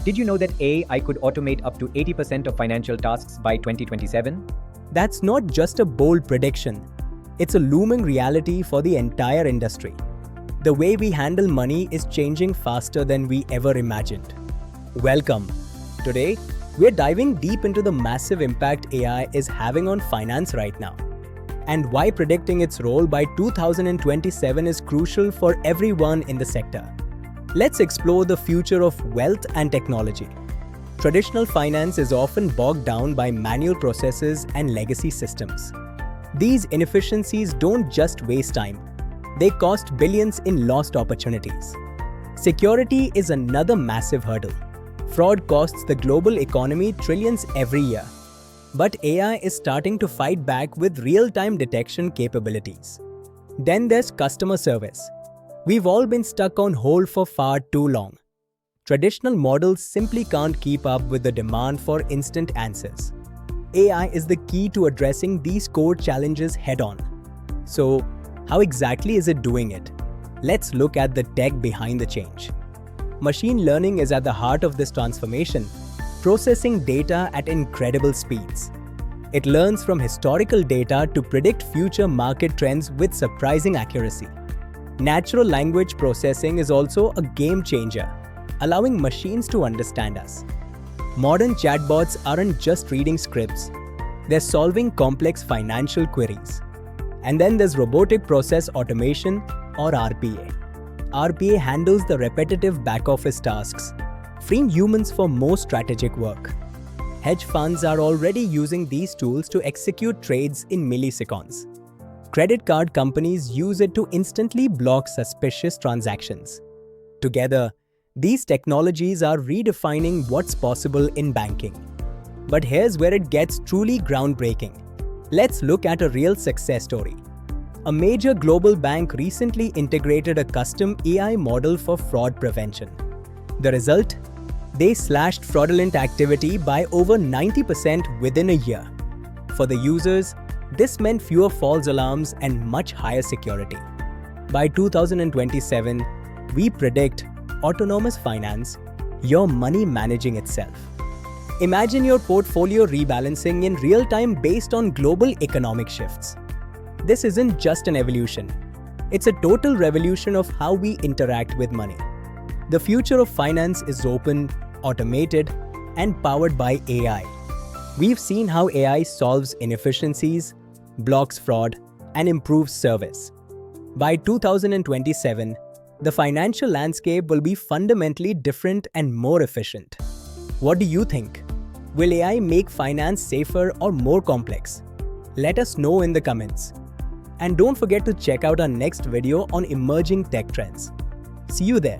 Did you know that AI could automate up to 80% of financial tasks by 2027? That's not just a bold prediction, it's a looming reality for the entire industry. The way we handle money is changing faster than we ever imagined. Welcome. Today, we're diving deep into the massive impact AI is having on finance right now, and why predicting its role by 2027 is crucial for everyone in the sector. Let's explore the future of wealth and technology. Traditional finance is often bogged down by manual processes and legacy systems. These inefficiencies don't just waste time, they cost billions in lost opportunities. Security is another massive hurdle. Fraud costs the global economy trillions every year. But AI is starting to fight back with real-time detection capabilities. Then there's customer service. We've all been stuck on hold for far too long. Traditional models simply can't keep up with the demand for instant answers. AI is the key to addressing these core challenges head-on. So, how exactly is it doing it? Let's look at the tech behind the change. Machine learning is at the heart of this transformation, processing data at incredible speeds. It learns from historical data to predict future market trends with surprising accuracy. Natural language processing is also a game changer, allowing machines to understand us. Modern chatbots aren't just reading scripts, they're solving complex financial queries. And then there's robotic process automation, or RPA. RPA handles the repetitive back-office tasks, freeing humans for more strategic work. Hedge funds are already using these tools to execute trades in milliseconds. Credit card companies use it to instantly block suspicious transactions. Together, these technologies are redefining what's possible in banking. But here's where it gets truly groundbreaking. Let's look at a real success story. A major global bank recently integrated a custom AI model for fraud prevention. The result? They slashed fraudulent activity by over 90% within a year. For the users, this meant fewer false alarms and much higher security. By 2027, we predict autonomous finance, your money managing itself. Imagine your portfolio rebalancing in real time based on global economic shifts. This isn't just an evolution. It's a total revolution of how we interact with money. The future of finance is open, automated, and powered by AI. We've seen how AI solves inefficiencies, blocks fraud, and improves service. By 2027, the financial landscape will be fundamentally different and more efficient. What do you think? Will AI make finance safer or more complex? Let us know in the comments. And don't forget to check out our next video on emerging tech trends. See you there.